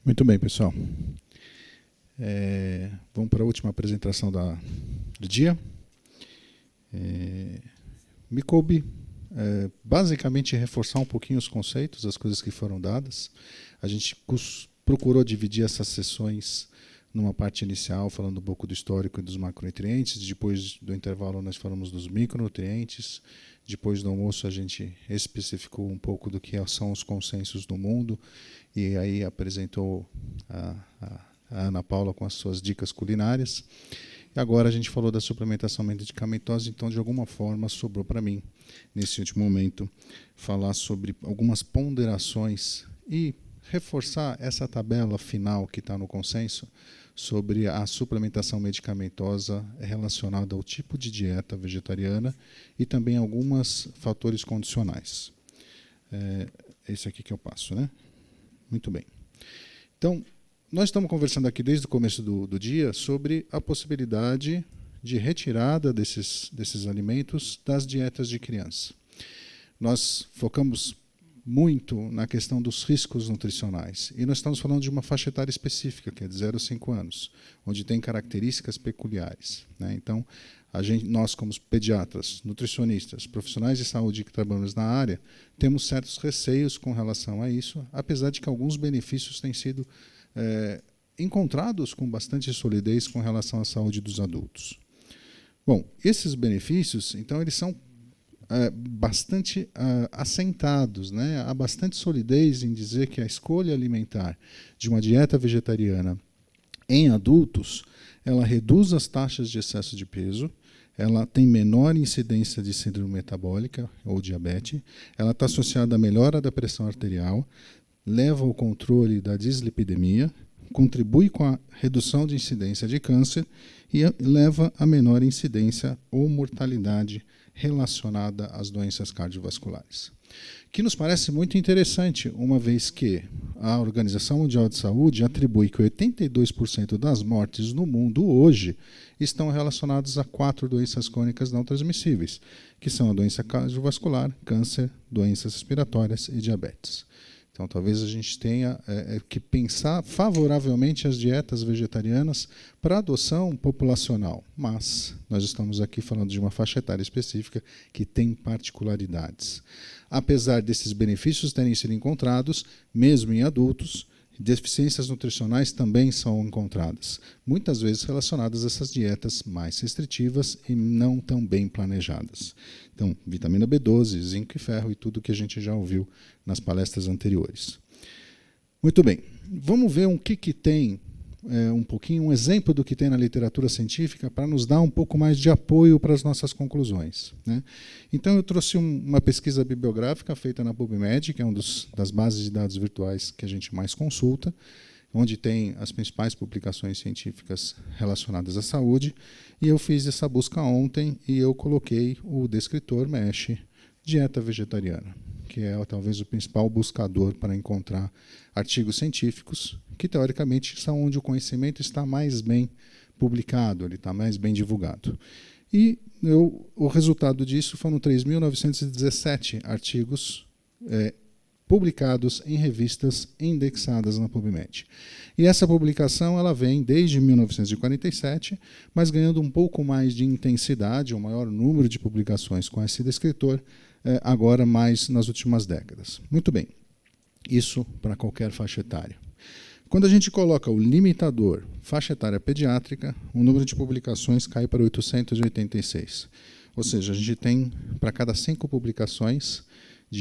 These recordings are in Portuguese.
Muito bem, pessoal. Vamos para a última apresentação do dia. Me coube basicamente reforçar um pouquinho os conceitos, as coisas que foram dadas. A gente procurou dividir essas sessões numa parte inicial, falando um pouco do histórico e dos macronutrientes. Depois do intervalo, nós falamos dos micronutrientes. Depois do almoço, a gente especificou um pouco do que são os consensos do mundo. E aí apresentou a Ana Paula com as suas dicas culinárias. E agora a gente falou da suplementação medicamentosa, então, de alguma forma, sobrou para mim, nesse último momento, falar sobre algumas ponderações e reforçar essa tabela final que está no consenso sobre a suplementação medicamentosa relacionada ao tipo de dieta vegetariana e também alguns fatores condicionais. Esse aqui que eu passo, né? Muito bem. Então, nós estamos conversando aqui desde o começo do dia sobre a possibilidade de retirada desses alimentos das dietas de criança. Nós focamos muito na questão dos riscos nutricionais. E nós estamos falando de uma faixa etária específica, que é de 0 a 5 anos, onde tem características peculiares, né? Então, nós, como pediatras, nutricionistas, profissionais de saúde que trabalhamos na área, temos certos receios com relação a isso, apesar de que alguns benefícios têm sido encontrados com bastante solidez com relação à saúde dos adultos. Bom, esses benefícios, então, eles são bastante assentados, né? Há bastante solidez em dizer que a escolha alimentar de uma dieta vegetariana em adultos, ela reduz as taxas de excesso de peso, ela tem menor incidência de síndrome metabólica ou diabetes, ela está associada à melhora da pressão arterial, leva ao controle da dislipidemia, contribui com a redução de incidência de câncer e leva a menor incidência ou mortalidade relacionada às doenças cardiovasculares. Que nos parece muito interessante, uma vez que a Organização Mundial de Saúde atribui que 82% das mortes no mundo hoje estão relacionadas a 4 doenças crônicas não transmissíveis, que são a doença cardiovascular, câncer, doenças respiratórias e diabetes. Então, talvez a gente tenha que pensar favoravelmente as dietas vegetarianas para adoção populacional, mas nós estamos aqui falando de uma faixa etária específica que tem particularidades. Apesar desses benefícios terem sido encontrados, mesmo em adultos, deficiências nutricionais também são encontradas, muitas vezes relacionadas a essas dietas mais restritivas e não tão bem planejadas. Então, vitamina B12, zinco e ferro e tudo que a gente já ouviu nas palestras anteriores. Muito bem, vamos ver o que tem, um exemplo do que tem na literatura científica para nos dar um pouco mais de apoio para as nossas conclusões, né? Então, eu trouxe uma pesquisa bibliográfica feita na PubMed, que é uma das bases de dados virtuais que a gente mais consulta, onde tem as principais publicações científicas relacionadas à saúde, e eu fiz essa busca ontem e eu coloquei o descritor MESH, dieta vegetariana, que é talvez o principal buscador para encontrar artigos científicos, que teoricamente são onde o conhecimento está mais bem publicado, ele está mais bem divulgado. E o resultado disso foram 3.917 artigos publicados em revistas indexadas na PubMed. E essa publicação ela vem desde 1947, mas ganhando um pouco mais de intensidade, um maior número de publicações com esse descritor, agora mais nas últimas décadas. Muito bem, isso para qualquer faixa etária. Quando a gente coloca o limitador faixa etária pediátrica, o número de publicações cai para 886. Ou seja, a gente tem, para cada 5 publicações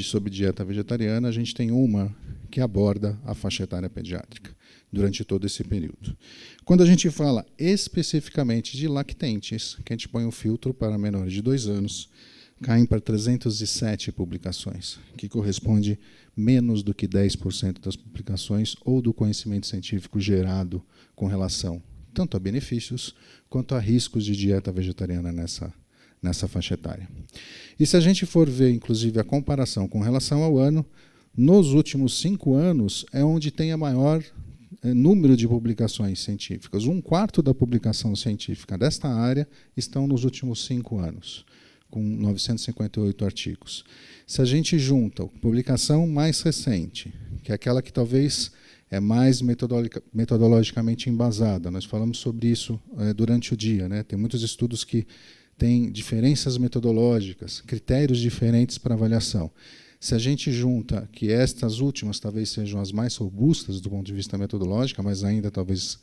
sobre dieta vegetariana, a gente tem uma que aborda a faixa etária pediátrica durante todo esse período. Quando a gente fala especificamente de lactentes, que a gente põe um filtro para menores de 2 anos, caem para 307 publicações, que corresponde menos do que 10% das publicações ou do conhecimento científico gerado com relação tanto a benefícios quanto a riscos de dieta vegetariana nessa faixa etária. E se a gente for ver, inclusive, a comparação com relação ao ano, nos últimos 5 anos é onde tem a maior número de publicações científicas. 1/4 da publicação científica desta área estão nos últimos 5 anos, com 958 artigos. Se a gente junta a publicação mais recente, que é aquela que talvez é mais metodologicamente embasada. Nós falamos sobre isso durante o dia, né? Tem muitos estudos que têm diferenças metodológicas, critérios diferentes para avaliação. Se a gente junta que estas últimas talvez sejam as mais robustas do ponto de vista metodológico, mas ainda talvez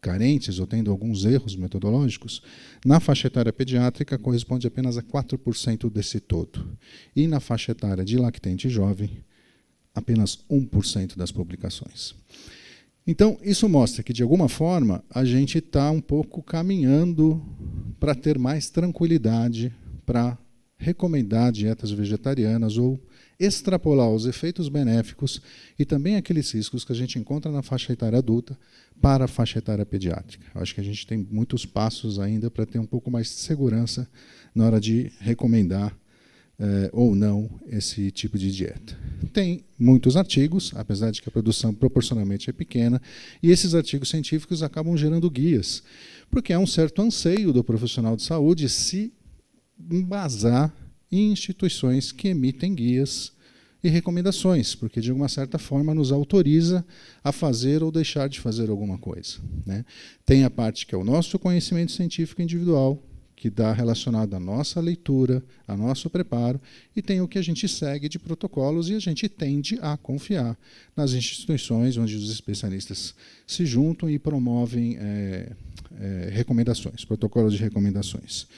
carentes ou tendo alguns erros metodológicos, na faixa etária pediátrica corresponde apenas a 4% desse todo. E na faixa etária de lactente jovem, apenas 1% das publicações. Então, isso mostra que, de alguma forma, a gente está um pouco caminhando para ter mais tranquilidade para recomendar dietas vegetarianas ou extrapolar os efeitos benéficos e também aqueles riscos que a gente encontra na faixa etária adulta para a faixa etária pediátrica. Eu acho que a gente tem muitos passos ainda para ter um pouco mais de segurança na hora de recomendar ou não esse tipo de dieta. Tem muitos artigos, apesar de que a produção proporcionalmente é pequena, e esses artigos científicos acabam gerando guias, porque há um certo anseio do profissional de saúde se embasar em instituições que emitem guias e recomendações, porque de alguma certa forma nos autoriza a fazer ou deixar de fazer alguma coisa, né? Tem a parte que é o nosso conhecimento científico individual, que está relacionado à nossa leitura, ao nosso preparo, e tem o que a gente segue de protocolos e a gente tende a confiar nas instituições onde os especialistas se juntam e promovem recomendações, protocolos de recomendações.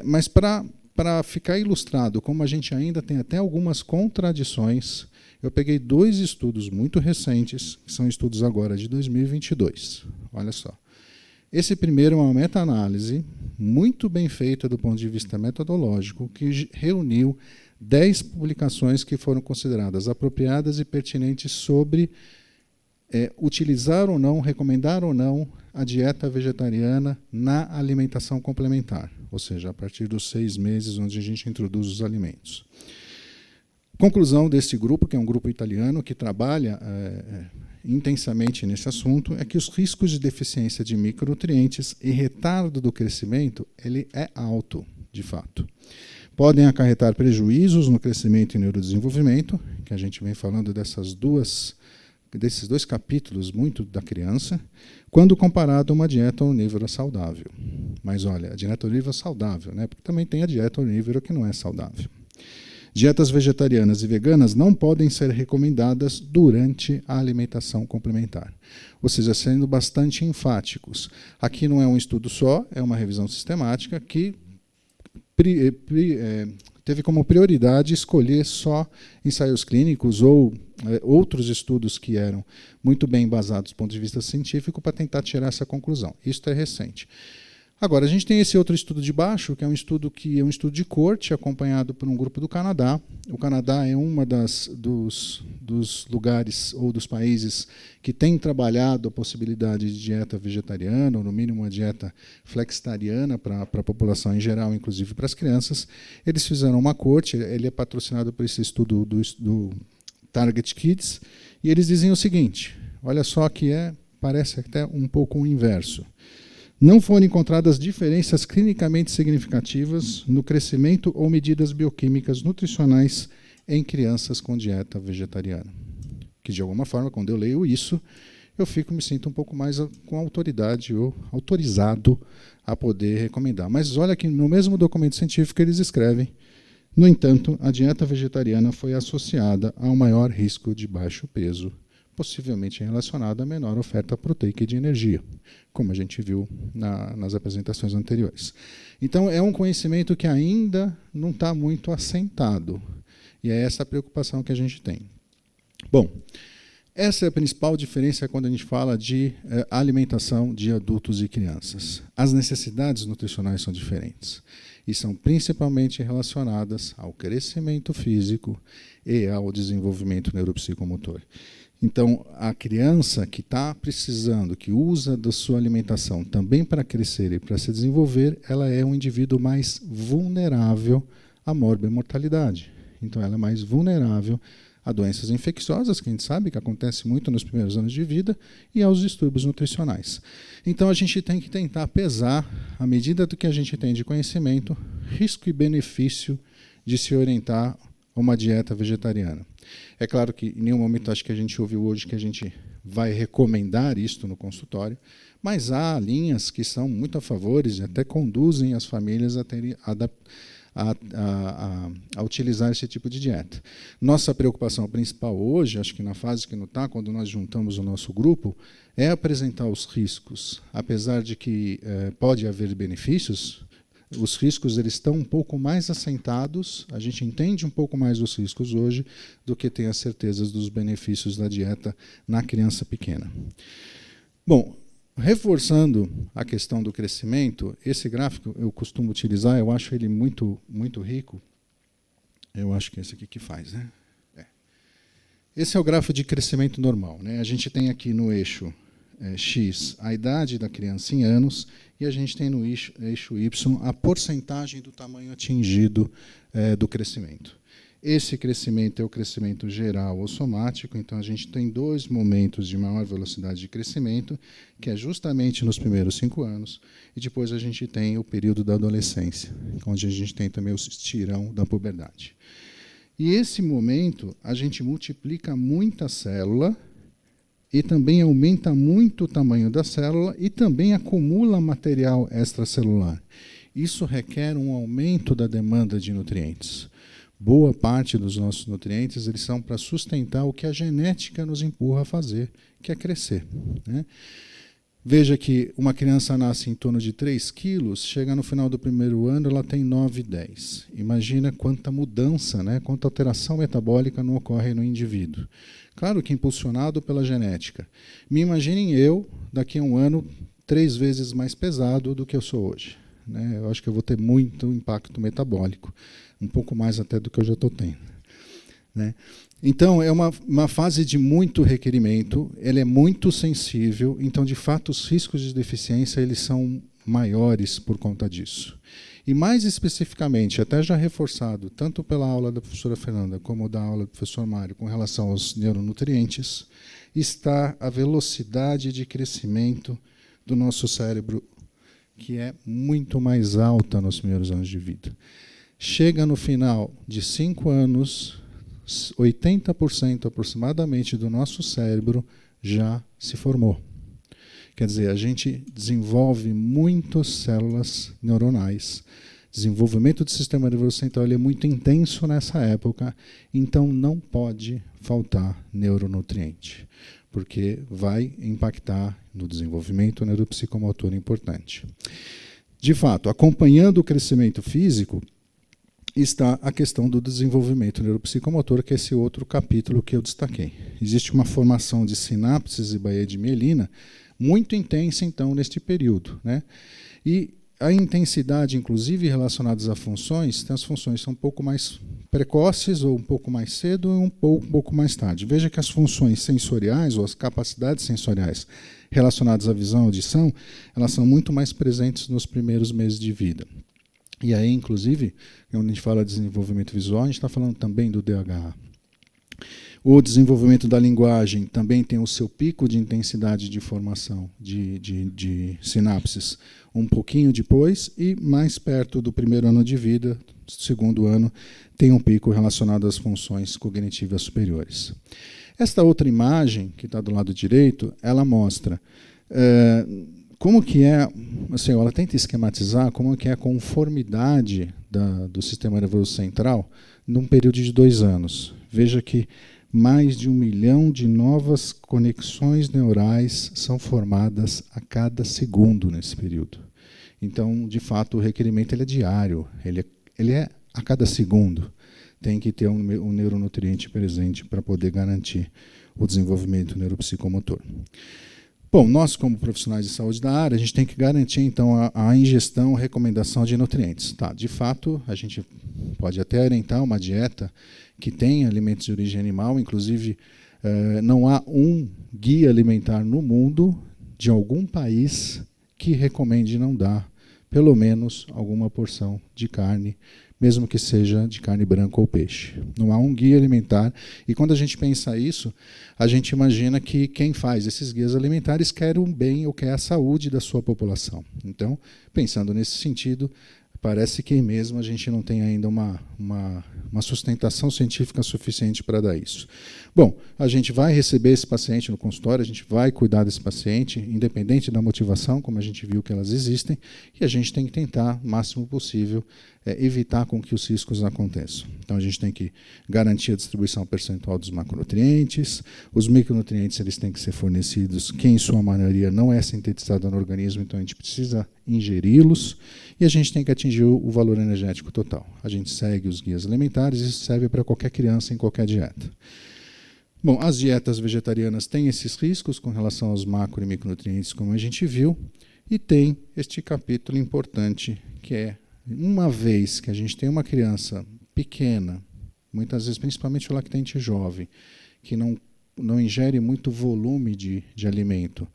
Mas para ficar ilustrado como a gente ainda tem até algumas contradições, eu peguei 2 estudos muito recentes, que são estudos agora de 2022. Olha só. Esse primeiro é uma meta-análise muito bem feita do ponto de vista metodológico, que reuniu 10 publicações que foram consideradas apropriadas e pertinentes sobre utilizar ou não, recomendar ou não a dieta vegetariana na alimentação complementar, ou seja, a partir dos 6 meses onde a gente introduz os alimentos. Conclusão desse grupo, que é um grupo italiano que trabalha intensamente nesse assunto, é que os riscos de deficiência de micronutrientes e retardo do crescimento ele é alto, de fato. Podem acarretar prejuízos no crescimento e neurodesenvolvimento, que a gente vem falando desses 2 capítulos muito da criança, quando comparado a uma dieta onívora saudável. Mas olha, a dieta onívora saudável, né? Porque também tem a dieta onívora que não é saudável. Dietas vegetarianas e veganas não podem ser recomendadas durante a alimentação complementar. Ou seja, sendo bastante enfáticos. Aqui não é um estudo só, é uma revisão sistemática que teve como prioridade escolher só ensaios clínicos ou outros estudos que eram muito bem embasados do ponto de vista científico para tentar tirar essa conclusão. Isso é recente. Agora, a gente tem esse outro estudo de baixo, que é um estudo de corte, acompanhado por um grupo do Canadá. O Canadá é um dos lugares ou dos países que tem trabalhado a possibilidade de dieta vegetariana, ou no mínimo uma dieta flexitariana para a população em geral, inclusive para as crianças. Eles fizeram uma corte, ele é patrocinado por esse estudo do Target Kids, e eles dizem o seguinte, olha só que parece até um pouco o inverso. Não foram encontradas diferenças clinicamente significativas no crescimento ou medidas bioquímicas nutricionais em crianças com dieta vegetariana. Que, de alguma forma, quando eu leio isso, eu me sinto um pouco mais com autoridade ou autorizado a poder recomendar. Mas olha que no mesmo documento científico eles escrevem, no entanto, a dieta vegetariana foi associada a um maior risco de baixo peso, possivelmente relacionado à menor oferta proteica e de energia, como a gente viu nas apresentações anteriores. Então, é um conhecimento que ainda não está muito assentado, e é essa a preocupação que a gente tem. Bom, essa é a principal diferença quando a gente fala de alimentação de adultos e crianças. As necessidades nutricionais são diferentes, e são principalmente relacionadas ao crescimento físico e ao desenvolvimento neuropsicomotor. Então, a criança que está precisando, que usa da sua alimentação também para crescer e para se desenvolver, ela é um indivíduo mais vulnerável à morbimortalidade. Então, ela é mais vulnerável a doenças infecciosas, que a gente sabe que acontece muito nos primeiros anos de vida, e aos distúrbios nutricionais. Então, a gente tem que tentar pesar, à medida do que a gente tem de conhecimento, risco e benefício de se orientar uma dieta vegetariana. É claro que em nenhum momento acho que a gente ouviu hoje que a gente vai recomendar isto no consultório, mas há linhas que são muito a favor e até conduzem as famílias a utilizar esse tipo de dieta. Nossa preocupação principal hoje, acho que na fase que não está, quando nós juntamos o nosso grupo, é apresentar os riscos. Apesar de que pode haver benefícios, os riscos eles estão um pouco mais assentados, a gente entende um pouco mais os riscos hoje do que tem as certezas dos benefícios da dieta na criança pequena. Bom, reforçando a questão do crescimento, esse gráfico eu costumo utilizar, eu acho ele muito, muito rico. Eu acho que é esse aqui que faz, né? Esse é o gráfico de crescimento normal, né? A gente tem aqui no eixo X a idade da criança em anos e a gente tem no eixo Y a porcentagem do tamanho atingido do crescimento. Esse crescimento é o crescimento geral ou somático, então a gente tem 2 momentos de maior velocidade de crescimento, que é justamente nos primeiros 5 anos, e depois a gente tem o período da adolescência, onde a gente tem também o estirão da puberdade. E esse momento a gente multiplica muita célula e também aumenta muito o tamanho da célula e também acumula material extracelular. Isso requer um aumento da demanda de nutrientes. Boa parte dos nossos nutrientes eles são para sustentar o que a genética nos empurra a fazer, que é crescer, né? Veja que uma criança nasce em torno de 3 quilos, chega no final do primeiro ano, ela tem 9, 10. Imagina quanta mudança, né? Quanta alteração metabólica não ocorre no indivíduo. Claro que impulsionado pela genética. Me imaginem eu, daqui a um ano, 3 vezes mais pesado do que eu sou hoje, né? Eu acho que eu vou ter muito impacto metabólico, um pouco mais até do que eu já estou tendo, né? Então, é uma fase de muito requerimento, ele é muito sensível, então, de fato, os riscos de deficiência eles são maiores por conta disso. E, mais especificamente, até já reforçado, tanto pela aula da professora Fernanda como da aula do professor Mário, com relação aos neuronutrientes, está a velocidade de crescimento do nosso cérebro, que é muito mais alta nos primeiros anos de vida. Chega no final de 5 anos, 80% aproximadamente do nosso cérebro já se formou. Quer dizer, a gente desenvolve muitas células neuronais. Desenvolvimento do sistema nervoso central ele é muito intenso nessa época, então não pode faltar neuronutriente, porque vai impactar no desenvolvimento neuropsicomotor importante. De fato, acompanhando o crescimento físico, está a questão do desenvolvimento neuropsicomotor, que é esse outro capítulo que eu destaquei. Existe uma formação de sinapses e baía de mielina muito intensa, então, neste período, né? E a intensidade, inclusive, relacionadas a funções, tem as funções são um pouco mais precoces, ou um pouco mais cedo, ou um pouco mais tarde. Veja que as funções sensoriais, ou as capacidades sensoriais relacionadas à visão e audição, elas são muito mais presentes nos primeiros meses de vida. E aí, inclusive, quando a gente fala de desenvolvimento visual, a gente está falando também do DHA. O desenvolvimento da linguagem também tem o seu pico de intensidade de formação de sinapses um pouquinho depois, e mais perto do primeiro ano de vida, segundo ano, tem um pico relacionado às funções cognitivas superiores. Esta outra imagem, que está do lado direito, ela mostra como que é, assim, ela tenta esquematizar como que é a conformidade do sistema nervoso central num período de 2 anos. Veja que mais de 1 milhão de novas conexões neurais são formadas a cada segundo nesse período. Então, de fato, o requerimento ele é diário, ele é a cada segundo. Tem que ter um neuronutriente presente para poder garantir o desenvolvimento neuropsicomotor. Bom, nós, como profissionais de saúde da área, a gente tem que garantir, então, a ingestão, recomendação de nutrientes. Tá, de fato, a gente pode até orientar uma dieta que tem alimentos de origem animal, inclusive, não há um guia alimentar no mundo de algum país que recomende não dar pelo menos alguma porção de carne, mesmo que seja de carne branca ou peixe. Não há um guia alimentar. E quando a gente pensa isso, a gente imagina que quem faz esses guias alimentares quer o bem ou quer a saúde da sua população. Então, pensando nesse sentido, parece que mesmo a gente não tem ainda uma sustentação científica suficiente para dar isso. Bom, a gente vai receber esse paciente no consultório, a gente vai cuidar desse paciente, independente da motivação, como a gente viu que elas existem, e a gente tem que tentar, o máximo possível, evitar com que os riscos aconteçam. Então, a gente tem que garantir a distribuição percentual dos macronutrientes, os micronutrientes eles têm que ser fornecidos, que em sua maioria não é sintetizado no organismo, então a gente precisa ingeri-los, e a gente tem que atingir o valor energético total. A gente segue os guias alimentares, isso serve para qualquer criança em qualquer dieta. Bom, as dietas vegetarianas têm esses riscos com relação aos macro e micronutrientes, como a gente viu, e tem este capítulo importante, que é, uma vez que a gente tem uma criança pequena, muitas vezes, principalmente o lactente jovem, que não ingere muito volume de alimento,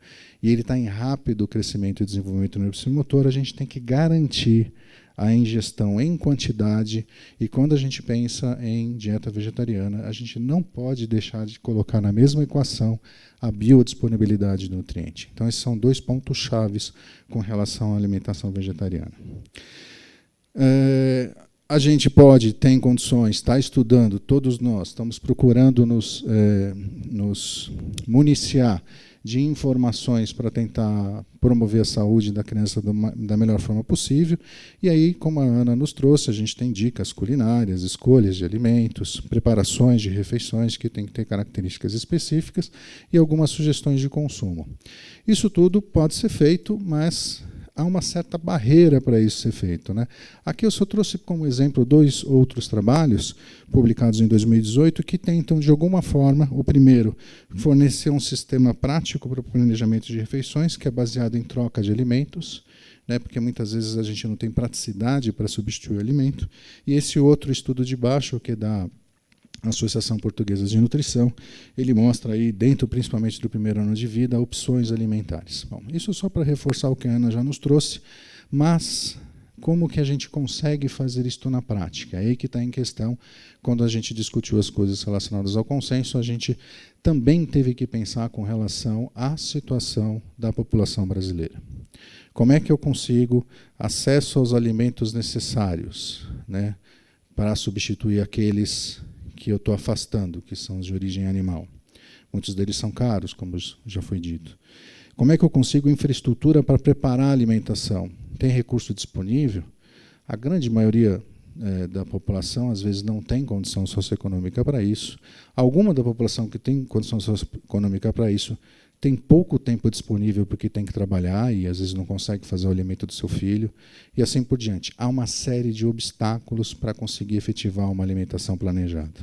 e ele está em rápido crescimento e desenvolvimento neuropsicomotor, a gente tem que garantir a ingestão em quantidade, e quando a gente pensa em dieta vegetariana, a gente não pode deixar de colocar na mesma equação a biodisponibilidade do nutriente. Então, esses são 2 pontos chaves com relação à alimentação vegetariana. A gente pode, tem condições, está estudando, todos nós estamos procurando nos municiar de informações para tentar promover a saúde da criança da melhor forma possível. E aí, como a Ana nos trouxe, a gente tem dicas culinárias, escolhas de alimentos, preparações de refeições que têm que ter características específicas e algumas sugestões de consumo. Isso tudo pode ser feito, mas há uma certa barreira para isso ser feito, né? Aqui eu só trouxe como exemplo 2 outros trabalhos publicados em 2018 que tentam, de alguma forma, o primeiro, fornecer um sistema prático para o planejamento de refeições, que é baseado em troca de alimentos, né, porque muitas vezes a gente não tem praticidade para substituir o alimento, e esse outro estudo de baixo, que é da Associação Portuguesa de Nutrição, ele mostra aí, dentro principalmente do primeiro ano de vida, opções alimentares. Bom, isso só para reforçar o que a Ana já nos trouxe, mas como que a gente consegue fazer isto na prática? É aí que está em questão, quando a gente discutiu as coisas relacionadas ao consenso, a gente também teve que pensar com relação à situação da população brasileira. Como é que eu consigo acesso aos alimentos necessários, né, para substituir aqueles que eu estou afastando, que são os de origem animal? Muitos deles são caros, como já foi dito. Como é que eu consigo infraestrutura para preparar a alimentação? Tem recurso disponível? A grande maioria da população, às vezes, não tem condição socioeconômica para isso. Alguma da população que tem condição socioeconômica para isso tem pouco tempo disponível porque tem que trabalhar e, às vezes, não consegue fazer o alimento do seu filho, e assim por diante. Há uma série de obstáculos para conseguir efetivar uma alimentação planejada.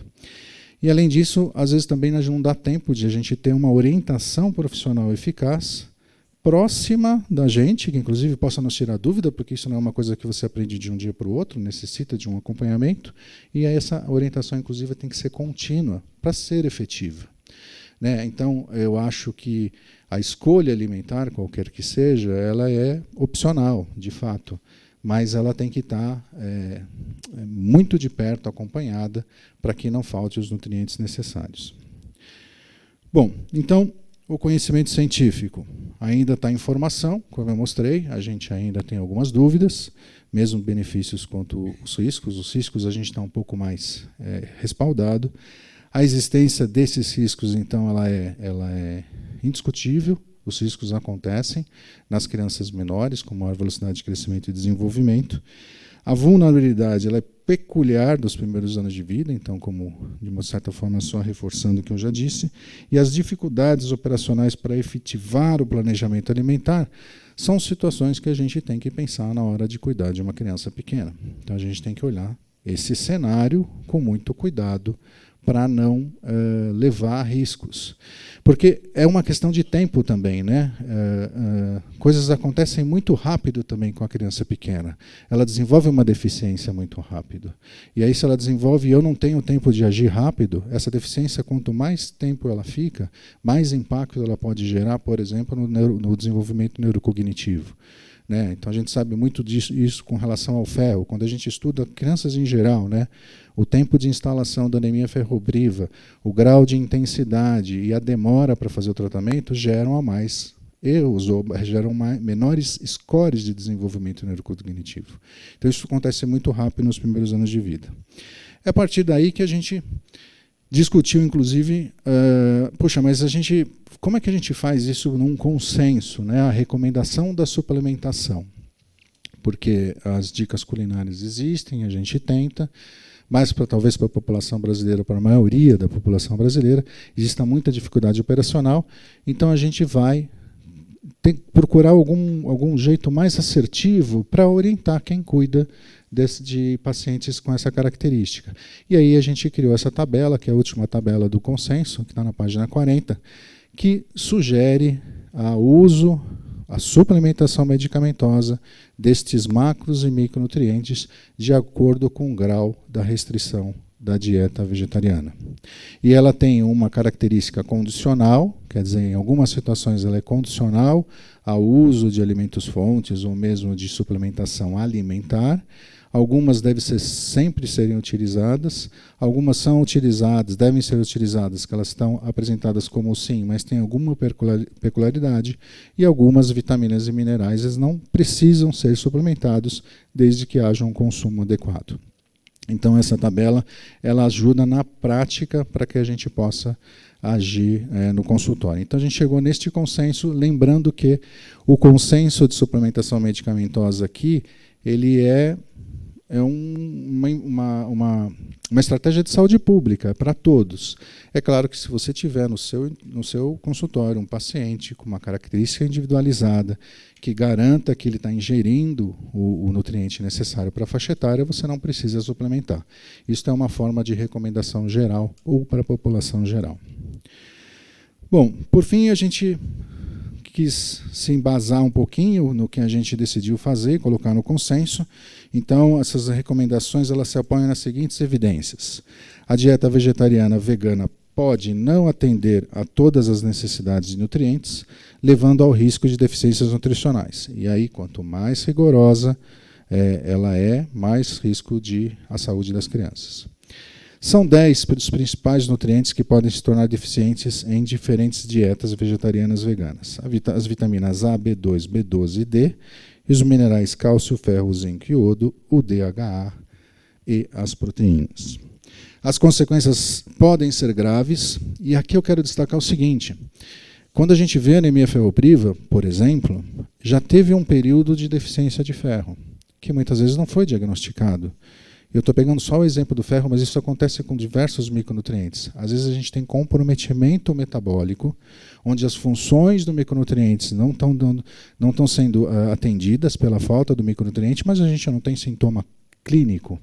E, além disso, às vezes também não dá tempo de a gente ter uma orientação profissional eficaz, próxima da gente, que inclusive possa nos tirar dúvida, porque isso não é uma coisa que você aprende de um dia para o outro, necessita de um acompanhamento, e essa orientação, inclusive, tem que ser contínua para ser efetiva. Né? Então, eu acho que a escolha alimentar, qualquer que seja, ela é opcional, de fato, mas ela tem que estar muito de perto, acompanhada, para que não falte os nutrientes necessários. Bom, então, o conhecimento científico ainda está em formação, como eu mostrei, a gente ainda tem algumas dúvidas, mesmo benefícios quanto os riscos a gente está um pouco mais respaldado. A existência desses riscos, então, ela é indiscutível. Os riscos acontecem nas crianças menores, com maior velocidade de crescimento e desenvolvimento. A vulnerabilidade ela é peculiar dos primeiros anos de vida, então, como de uma certa forma, só reforçando o que eu já disse. E as dificuldades operacionais para efetivar o planejamento alimentar são situações que a gente tem que pensar na hora de cuidar de uma criança pequena. Então, a gente tem que olhar esse cenário com muito cuidado, para não levar a riscos. Porque é uma questão de tempo também, né? Coisas acontecem muito rápido também com a criança pequena. Ela desenvolve uma deficiência muito rápido. E aí, se ela desenvolve e eu não tenho tempo de agir rápido, essa deficiência, quanto mais tempo ela fica, mais impacto ela pode gerar, por exemplo, no desenvolvimento neurocognitivo. Né? Então, a gente sabe muito disso com relação ao ferro. Quando a gente estuda crianças em geral, né? O tempo de instalação da anemia ferropriva, o grau de intensidade e a demora para fazer o tratamento geram a mais erros ou geram menores scores de desenvolvimento neurocognitivo. Então isso acontece muito rápido nos primeiros anos de vida. É a partir daí que a gente discutiu, inclusive, mas como é que a gente faz isso num consenso, né? A recomendação da suplementação. Porque as dicas culinárias existem, a gente tenta, mas talvez para a população brasileira, para a maioria da população brasileira, exista muita dificuldade operacional, então a gente vai procurar algum jeito mais assertivo para orientar quem cuida de pacientes com essa característica. E aí a gente criou essa tabela, que é a última tabela do consenso, que está na página 40, que sugere a suplementação medicamentosa destes macros e micronutrientes de acordo com o grau da restrição da dieta vegetariana. E ela tem uma característica condicional, quer dizer, em algumas situações ela é condicional ao uso de alimentos-fontes ou mesmo de suplementação alimentar. Algumas sempre serem utilizadas, algumas são utilizadas, devem ser utilizadas, que elas estão apresentadas como sim, mas tem alguma peculiaridade, e algumas vitaminas e minerais eles não precisam ser suplementados desde que haja um consumo adequado. Então essa tabela ela ajuda na prática para que a gente possa agir no consultório. Então a gente chegou neste consenso, lembrando que o consenso de suplementação medicamentosa aqui, ele é uma estratégia de saúde pública para todos. É claro que se você tiver no seu consultório um paciente com uma característica individualizada que garanta que ele está ingerindo o nutriente necessário para a faixa etária, você não precisa suplementar. Isso é uma forma de recomendação geral ou para a população geral. Bom, por fim, a gente quis se embasar um pouquinho no que a gente decidiu fazer, colocar no consenso. Então, essas recomendações elas se apoiam nas seguintes evidências. A dieta vegetariana vegana pode não atender a todas as necessidades de nutrientes, levando ao risco de deficiências nutricionais. E aí, quanto mais rigorosa ela é, mais risco à saúde das crianças. São 10 os principais nutrientes que podem se tornar deficientes em diferentes dietas vegetarianas veganas. As vitaminas A, B2, B12 e D, e os minerais cálcio, ferro, zinco e iodo, o DHA e as proteínas. As consequências podem ser graves, e aqui eu quero destacar o seguinte. Quando a gente vê anemia ferropriva, por exemplo, já teve um período de deficiência de ferro, que muitas vezes não foi diagnosticado. Eu estou pegando só o exemplo do ferro, mas isso acontece com diversos micronutrientes. Às vezes a gente tem comprometimento metabólico, onde as funções do micronutrientes não estão sendo atendidas pela falta do micronutriente, mas a gente não tem sintoma clínico.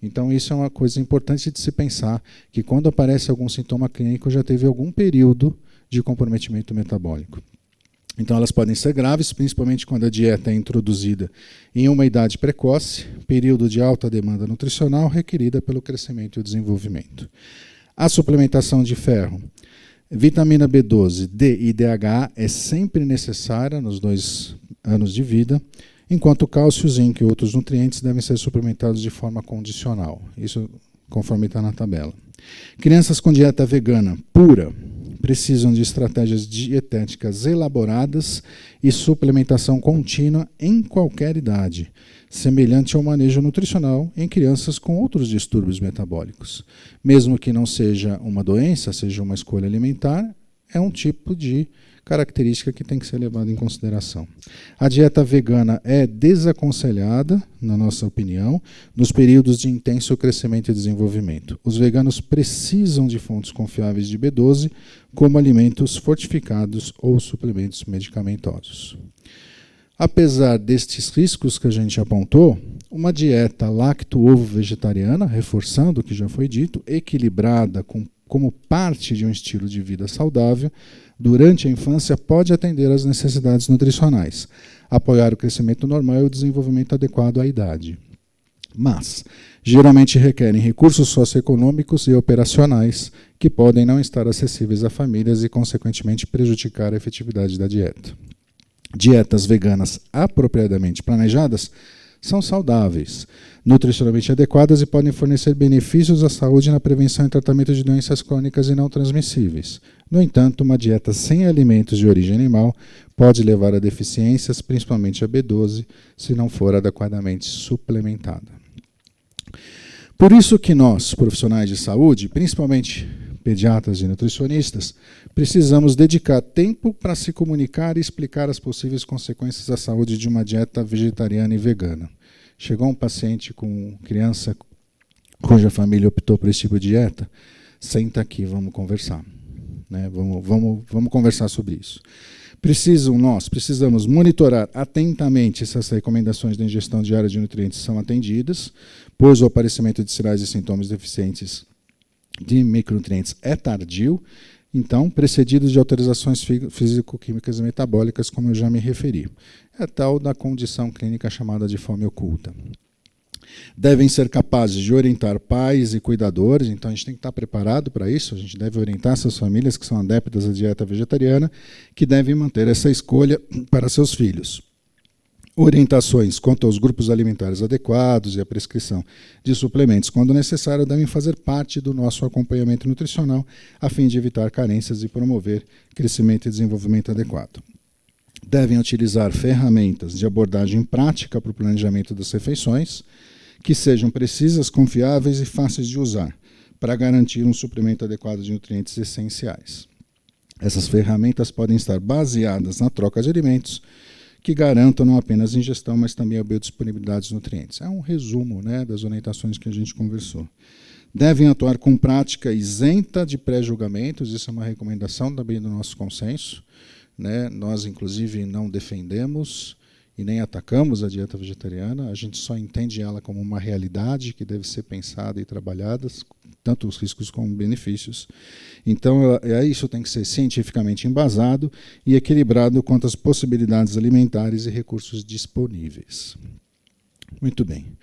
Então isso é uma coisa importante de se pensar, que quando aparece algum sintoma clínico já teve algum período de comprometimento metabólico. Então elas podem ser graves, principalmente quando a dieta é introduzida em uma idade precoce, período de alta demanda nutricional requerida pelo crescimento e o desenvolvimento. A suplementação de ferro, vitamina B12, D e DHA é sempre necessária nos 2 anos de vida, enquanto cálcio, zinco e outros nutrientes devem ser suplementados de forma condicional. Isso conforme está na tabela. Crianças com dieta vegana pura precisam de estratégias dietéticas elaboradas e suplementação contínua em qualquer idade, semelhante ao manejo nutricional em crianças com outros distúrbios metabólicos. Mesmo que não seja uma doença, seja uma escolha alimentar, é um tipo de característica que tem que ser levada em consideração. A dieta vegana é desaconselhada, na nossa opinião, nos períodos de intenso crescimento e desenvolvimento. Os veganos precisam de fontes confiáveis de B12, como alimentos fortificados ou suplementos medicamentosos. Apesar destes riscos que a gente apontou, uma dieta lacto-ovo-vegetariana, reforçando o que já foi dito, equilibrada como parte de um estilo de vida saudável, durante a infância pode atender às necessidades nutricionais, apoiar o crescimento normal e o desenvolvimento adequado à idade. Mas, geralmente requerem recursos socioeconômicos e operacionais que podem não estar acessíveis a famílias e, consequentemente, prejudicar a efetividade da dieta. Dietas veganas apropriadamente planejadas são saudáveis, nutricionalmente adequadas e podem fornecer benefícios à saúde na prevenção e tratamento de doenças crônicas e não transmissíveis. No entanto, uma dieta sem alimentos de origem animal pode levar a deficiências, principalmente a B12, se não for adequadamente suplementada. Por isso que nós, profissionais de saúde, principalmente pediatras e nutricionistas, precisamos dedicar tempo para se comunicar e explicar as possíveis consequências à saúde de uma dieta vegetariana e vegana. Chegou um paciente com criança cuja família optou por esse tipo de dieta, senta aqui, vamos conversar. Né? Vamos conversar sobre isso. Nós precisamos monitorar atentamente se as recomendações da ingestão diária de nutrientes são atendidas, pois o aparecimento de sinais e sintomas deficientes de micronutrientes é tardio, então precedidos de autorizações físico-químicas e metabólicas, como eu já me referi. É a tal da condição clínica chamada de fome oculta. Devem ser capazes de orientar pais e cuidadores, então a gente tem que estar preparado para isso, a gente deve orientar essas famílias que são adeptas à dieta vegetariana, que devem manter essa escolha para seus filhos. Orientações quanto aos grupos alimentares adequados e a prescrição de suplementos, quando necessário, devem fazer parte do nosso acompanhamento nutricional, a fim de evitar carências e promover crescimento e desenvolvimento adequado. Devem utilizar ferramentas de abordagem prática para o planejamento das refeições, que sejam precisas, confiáveis e fáceis de usar, para garantir um suprimento adequado de nutrientes essenciais. Essas ferramentas podem estar baseadas na troca de alimentos, que garantam não apenas a ingestão, mas também a biodisponibilidade dos nutrientes. É um resumo, né, das orientações que a gente conversou. Devem atuar com prática isenta de pré-julgamentos, isso é uma recomendação também do nosso consenso. Né? Nós, inclusive, não defendemos e nem atacamos a dieta vegetariana, a gente só entende ela como uma realidade que deve ser pensada e trabalhada, tanto os riscos como os benefícios. Então, isso tem que ser cientificamente embasado e equilibrado quanto às possibilidades alimentares e recursos disponíveis. Muito bem.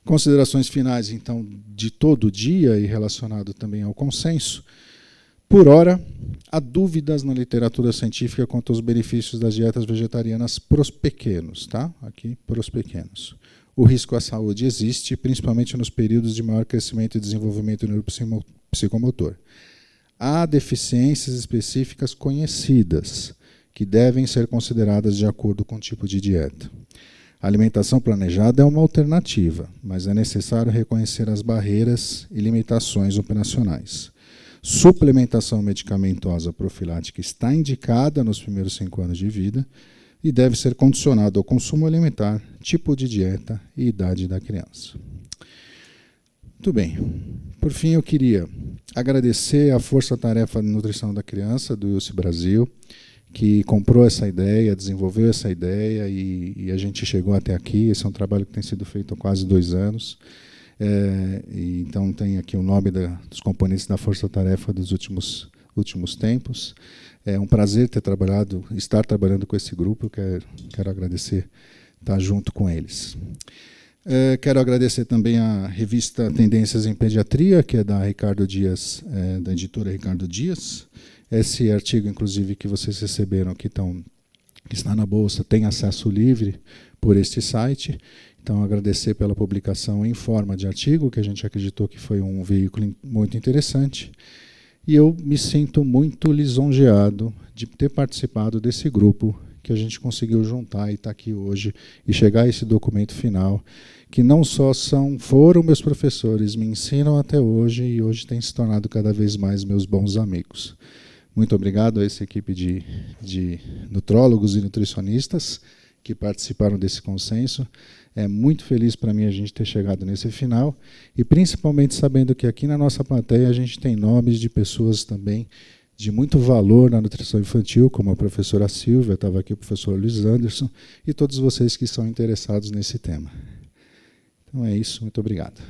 Considerações finais, então, de todo o dia e relacionado também ao consenso. Por ora, há dúvidas na literatura científica quanto aos benefícios das dietas vegetarianas para os pequenos, tá? Aqui, para os pequenos. O risco à saúde existe, principalmente nos períodos de maior crescimento e desenvolvimento neuropsicomotor. Há deficiências específicas conhecidas, que devem ser consideradas de acordo com o tipo de dieta. A alimentação planejada é uma alternativa, mas é necessário reconhecer as barreiras e limitações operacionais. Suplementação medicamentosa profilática está indicada nos primeiros 5 anos de vida e deve ser condicionada ao consumo alimentar, tipo de dieta e idade da criança. Muito bem. Por fim, eu queria agradecer à Força Tarefa de Nutrição da Criança, do USP Brasil, que comprou essa ideia, desenvolveu essa ideia e a gente chegou até aqui. Esse é um trabalho que tem sido feito há quase 2 anos. Então tem aqui o nome dos componentes da força-tarefa dos últimos tempos. É um prazer estar trabalhando com esse grupo. Quero agradecer estar junto com eles. Quero agradecer também a revista Tendências em Pediatria, que é da Ricardo Dias, da editora Ricardo Dias. Esse artigo, inclusive, que vocês receberam, que está na bolsa, tem acesso livre por este site. Então, agradecer pela publicação em forma de artigo, que a gente acreditou que foi um veículo muito interessante. E eu me sinto muito lisonjeado de ter participado desse grupo que a gente conseguiu juntar e estar aqui hoje e chegar a esse documento final, que não só foram meus professores, me ensinam até hoje e hoje têm se tornado cada vez mais meus bons amigos. Muito obrigado a essa equipe de nutrólogos e nutricionistas que participaram desse consenso. É muito feliz para mim a gente ter chegado nesse final e principalmente sabendo que aqui na nossa plateia a gente tem nomes de pessoas também de muito valor na nutrição infantil, como a professora Silvia, estava aqui o professor Luiz Anderson, e todos vocês que são interessados nesse tema. Então é isso, muito obrigado.